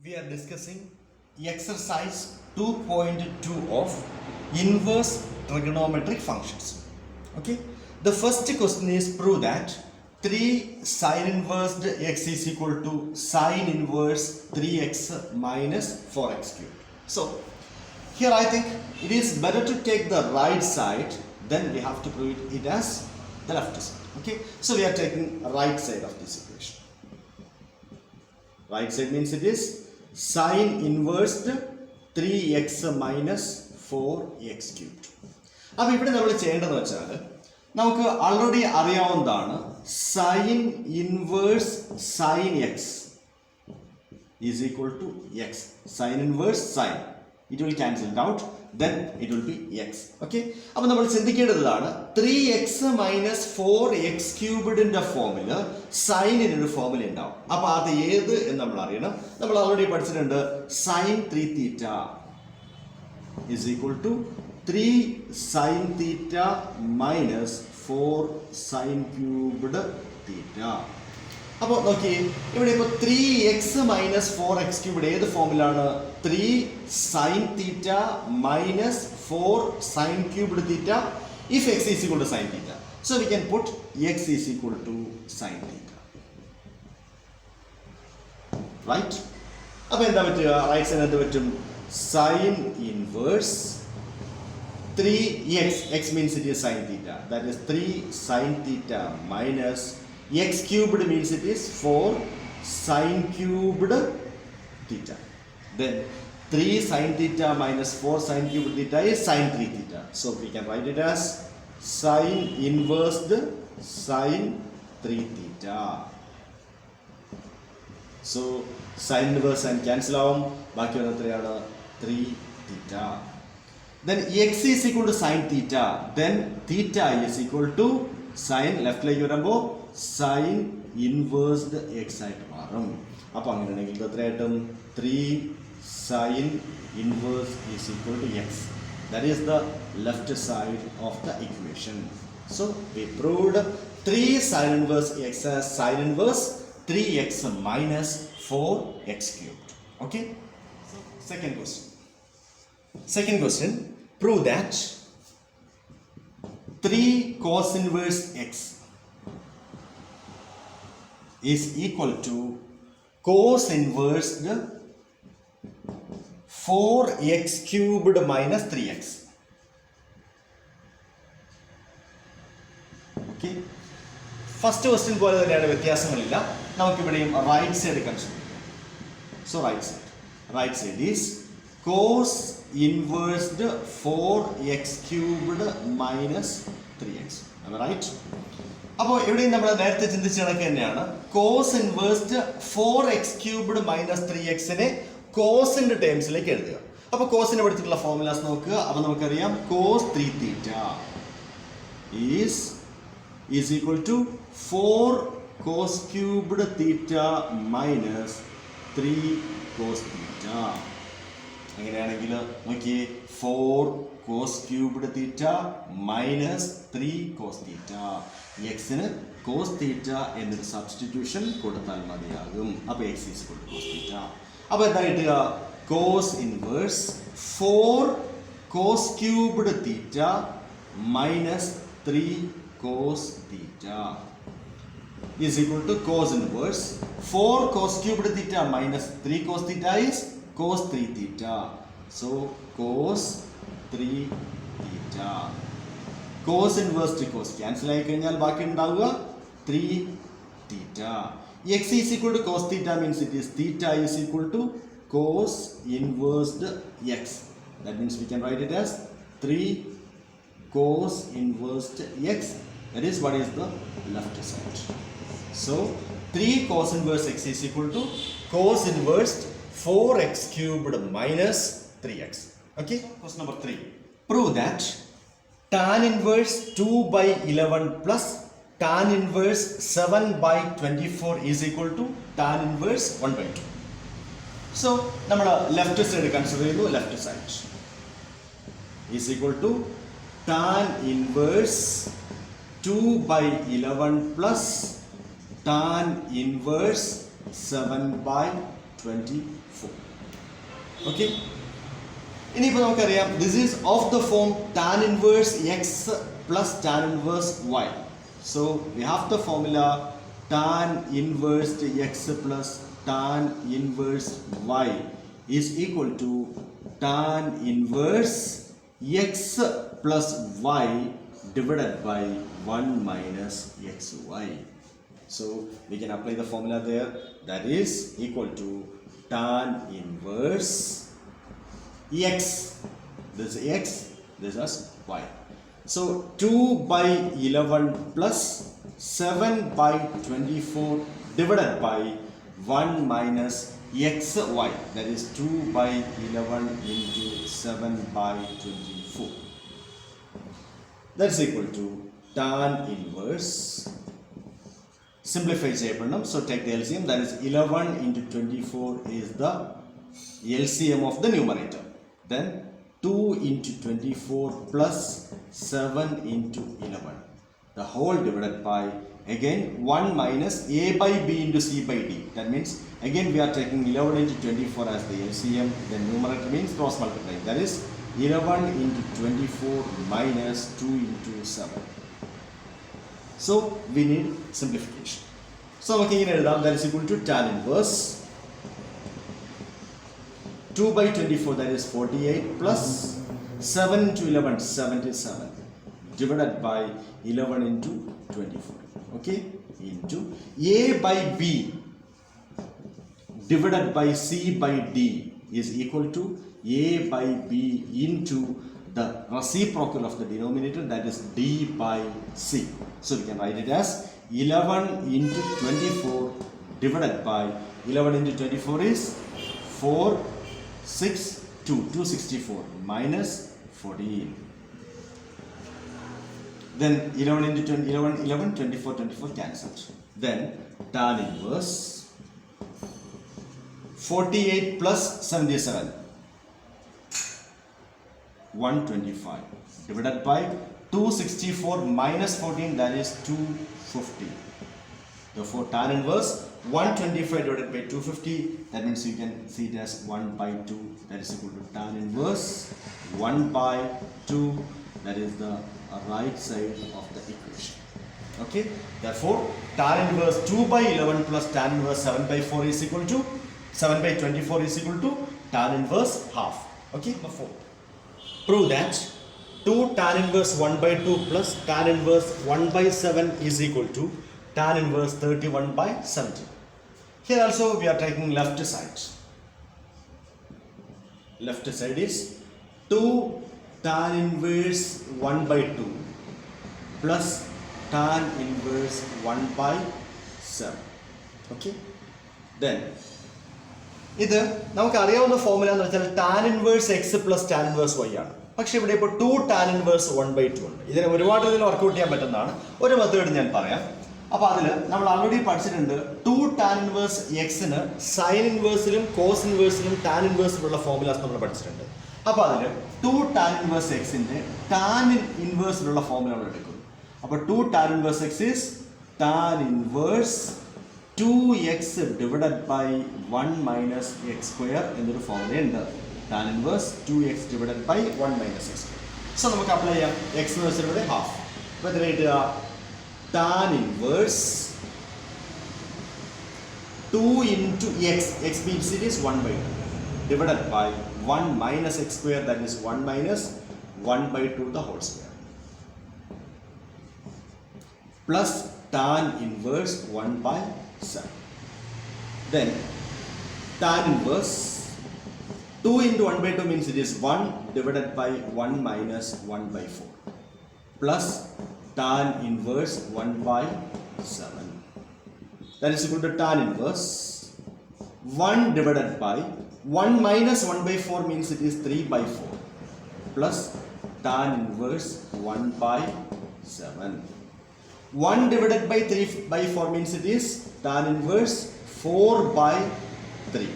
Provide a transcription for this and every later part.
we are discussing exercise 2.2 of inverse trigonometric functions. Okay, the first question is prove that 3 sine inverse x is equal to sine inverse 3x minus 4x cubed. So here I think it is better to take the right side, then we have to prove it as the left side. Okay, so we are taking right side of this equation. Right side means it is sine inverse 3x minus 4x cubed. അപ്പോൾ ഇവിടെ നമ്മൾ ചെയ്യേണ്ടതെന്ന് വെച്ചാൽ നമുക്ക് already അറിയാവുന്നതാണ് sine inverse sine x is equal to x. Sine inverse sine it will cancel out, then it will be x. Okay, അപ്പോൾ നമ്മൾ ചിന്തിക്കേണ്ടതാണ് 3x minus 4x ക്യൂബിഡിന്റെ ഫോമില് സൈനിനൊരു ഫോമിൽ ഉണ്ടാവും. അപ്പോൾ അത് ഏത് എന്ന് നമ്മൾ അറിയണം. നമ്മൾ ഓൾറെഡി പഠിച്ചിട്ടുണ്ട് sine 3 theta is equal to 3 sin theta minus 4 sin cubed theta. അപ്പോൾ നോക്കി ഇവിടെ ഇപ്പോൾ 3x മൈനസ് 4x ക്യൂബിഡ് ഏത് ഫോമിലാണ്? 3 sin theta minus 4 sin cubed theta if x is equal to sin theta. So we can put x is equal to sin theta. Right? അപ്പോൾ എന്താ പറ്റുക? Right side എന്ത് പറ്റും? Sine inverse 3x, x means it is sin theta, that is 3 sin theta minus x cubed means it is 4 sin cubed theta. Then 3 sin theta minus 4 sin cubed theta is sin 3 theta. So we can write it as sin inversed sin 3 theta. So sin inverse and cancel ആവും, ബാക്കി വന്ന എത്രയാണ്? 3 theta. Then x is equal to sin theta, then theta is equal to sin ലെഫ്റ്റിലേക്ക് വരുമ്പോൾ sin inversed x ആയിട്ട് മാറും. അപ്പോൾ അങ്ങനെയാണെങ്കിൽ എത്രയായിട്ടും 3 sin inverse is equal to x. That is the left side of the equation. So we proved 3 sin inverse x as sin inverse 3x minus 4x cubed. Okay. So second question. Prove that 3 cos inverse x is equal to cos inverse 4x cubed minus 3x. Okay. First question പോലെ തന്നെയാണ്, വ്യത്യാസങ്ങളില്ല. നമുക്കിവിടെയും right side consider ചെയ്യാം. So right side is cos inversed 4x cubed minus 3x. Am I right? അപ്പോൾ ഇവിടെയും നമ്മൾ നേരത്തെ ചിന്തിച്ച കണക്ക് തന്നെയാണ്. Cos inverse 4x cubed minus 3xനെ കോസിന്റെ ടേംസിലേക്ക് എഴുതുക. അപ്പോൾ കോസിനെ പഠിച്ചിട്ടുള്ള ഫോർമുലാസ് നോക്കുക. അപ്പോൾ നമുക്കറിയാം cos 3 theta is equal to 4 cos cubed theta minus 3 cos theta. അങ്ങനെയാണെങ്കിൽ നോക്കിയേ 4 cos cubed theta minus 3 cos theta. എക്സിന് കോസ് തീറ്റ എന്നൊരു സബ്സ്റ്റിറ്റ്യൂഷൻ കൊടുത്താൽ മതിയാകും. അപ്പോൾ x is equal to cos theta. അപ്പോൾ എന്താ കിട്ടുക? Cos inverse 4 cos cubed theta minus 3 cos theta is equal to cos inverse 4 cos cubed theta minus 3 cos theta is cos 3 theta. So cos 3 theta. Cos inverse to cos cancel ആയി കഴിഞ്ഞാൽ ബാക്കി ഉണ്ടാവുക 3 theta. X is equal to cos theta means it is theta is equal to cos inversed x. That means we can write it as 3 cos inversed x. That is what is the left side. So 3 cos inverse x is equal to cos inverse 4x cubed minus 3x. Okay, question number 3. Prove that tan inverse 2 by 11 plus tan inverse 7 by 24 is equal to tan inverse 1 by 2. So, നമ്മൾ left side consider ചെയ്യുന്നു. Left side is equal to tan inverse 2 by 11 plus tan inverse 7 by 24. 24. Okay. ഇനിയിപ്പോൾ നമുക്കറിയാം this is of the form tan inverse x plus tan inverse y. So we have the formula tan inverse x plus tan inverse y is equal to tan inverse x plus y divided by 1 minus xy. So we can apply the formula there, that is equal to tan inverse x, this is x, this is y. So 2 by 11 plus 7 by 24 divided by 1 minus xy, that is 2 by 11 into 7 by 24. That's equal to tan inverse. Simplify ചെയ്യപ്പെടണം. So take the LCM, that is 11 into 24 is the LCM of the numerator. Then 2 into 24 plus 7 into 11. The whole divided by, again 1 minus a by b into c by d. That means again we are taking 11 into 24 as the LCM. The numerator means cross multiplying. That is 11 into 24 minus 2 into 7. So we need simplification. So okay, that is equal to tan inverse 2 by 24, that is 48, plus 7 into 11, 77, divided by 11 into 24. Okay, into a by b divided by c by d is equal to a by b into the reciprocal of the denominator, that is d by c. So we can write it as 11 into 24 divided by 11 into 24 is 4, 6, 2, 264 minus 14. Then 11 into 20, 11, 11, 24, 24 cancelled. Then tan inverse 48 plus 77, 125 divided by 264 minus 14, that is 250. Therefore tan inverse 125 divided by 250, that means you can see it as 1 by 2, that is equal to tan inverse 1 by 2, that is the right side of the equation. Okay, therefore tan inverse 2 by 11 plus tan inverse 7 by 4 is equal to 7 by 24 is equal to tan inverse half. Okay, therefore prove that 2 tan inverse 1 by 2 plus tan inverse 1 by 7 is equal to tan inverse 31 by 70. Here also we are taking left side. Left side is 2 tan inverse 1 by 2 plus tan inverse 1 by 7. Okay. Then ഇത് നമുക്ക് അറിയാവുന്ന formula എന്ന് വെച്ചാൽ tan inverse x plus tan inverse y ആണ്. പക്ഷെ ഇവിടെ ഇപ്പോൾ 2 tan inverse 1 by 2 ഉണ്ട്. ഇതിനെ ഒരുപാട് രീതിയിൽ വർക്കൗട്ട് ചെയ്യാൻ പറ്റുന്നതാണ്. ഒരു മെത്തേഡ് ഞാൻ പറയാം. അപ്പോൾ അതിൽ നമ്മൾ ഓൾറെഡി പഠിച്ചിട്ടുണ്ട് 2 ടാൻ ഇൻവേഴ്സ് എക്സിന് സൈൻ ഇൻവേഴ്സിലും കോസ് ഇൻവേഴ്സിലും ടാൻ ഇൻവേഴ്സിലുള്ള ഫോർമുലാസ് നമ്മൾ പഠിച്ചിട്ടുണ്ട്. അപ്പോൾ അതിൽ 2 ടാൻ ഇൻവേഴ്സ് എക്സിൻ്റെ ടാൻ ഇൻവേഴ്സിലുള്ള ഫോർമുല നമ്മൾ എടുക്കുന്നു. അപ്പോൾ 2 tan inverse X is tan inverse 2x divided by 1 minus x square എന്നൊരു ഫോർമുല ഉണ്ട്. Tan inverse 2x divided by 1 minus x square. So നമുക്ക് അപ്ലൈ ചെയ്യാം. x എന്ന് വെച്ചാൽ ഇവിടെ ഹാഫ്. അപ്പോൾ ഇതിനെ എഴുതുക tan inverse 2 into x, x means it is 1 by 2, divided by 1 minus x square, that is 1 minus 1 by 2 the whole square, plus tan inverse 1 by 7. Then tan inverse 2 into 1 by 2 means it is 1 divided by 1 minus 1 by 4, plus tan inverse 1 by 7. That is equal to tan inverse 1 divided by 1 minus 1 by 4 means it is 3 by 4, plus tan inverse 1 by 7. 1 divided by 3 by 4 means it is tan inverse 4 by 3.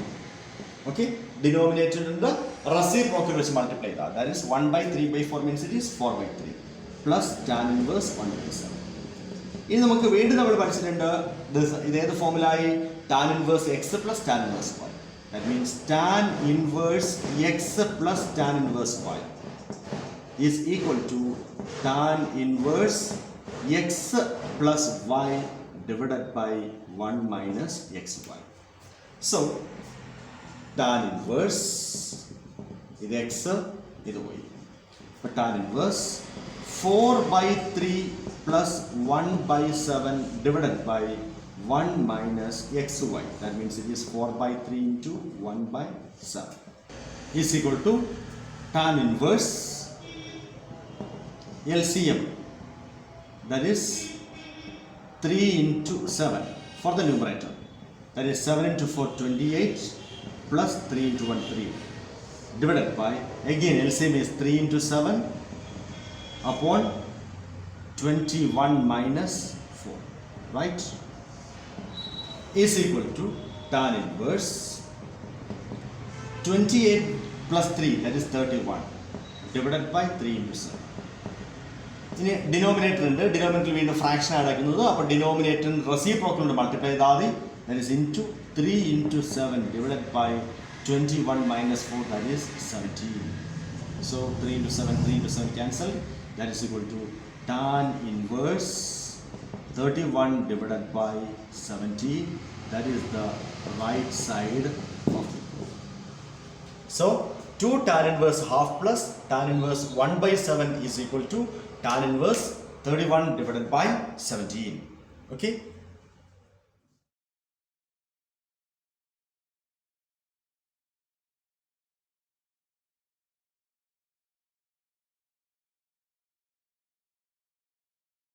Okay, denominator in the reciprocal which multiply that. That is 1 by 3 by 4 means it is 4 by 3, plus tan inverse 1 by 7. ഇനി നമുക്ക് വീണ്ടും നമ്മൾ പഠിച്ചിട്ടുണ്ട് ഇതേത് ഫോർമുലായി tan inverse x plus tan inverse y. That means tan inverse x plus tan inverse y is equal to tan inverse x plus y divided by 1 minus xy. So tan inverse is x, is y. But tan inverse 4 by 3 plus 1 by 7 divided by 1 minus xy. That means it is 4 by 3 into 1 by 7 is equal to tan inverse LCM, that is 3 into 7 for the numerator, that is 7 into 4 28 plus 3 into 1 3 divided by, again LCM is 3 into 7 upon 21 minus 4, right, is equal to tan inverse 28 plus 3, that is 31 divided by 3 into 7. ഇനി denominator ഉണ്ട്, ഡിനോമിനേറ്ററിൽ വീണ്ടും fraction add ആക്കുന്നത്, അപ്പോൾ denominator reciprocal കൊണ്ട് multiply ചെയ്താൽ മതി. That is into 3 into 7 divided by 21 minus 4, that is 17. So 3 into 7, 3 into 7 cancel, that is equal to tan inverse 31 divided by 17, that is the right side of the proof. So 2 tan inverse half plus tan inverse 1 by 7 is equal to tan inverse 31 divided by 17. Okay.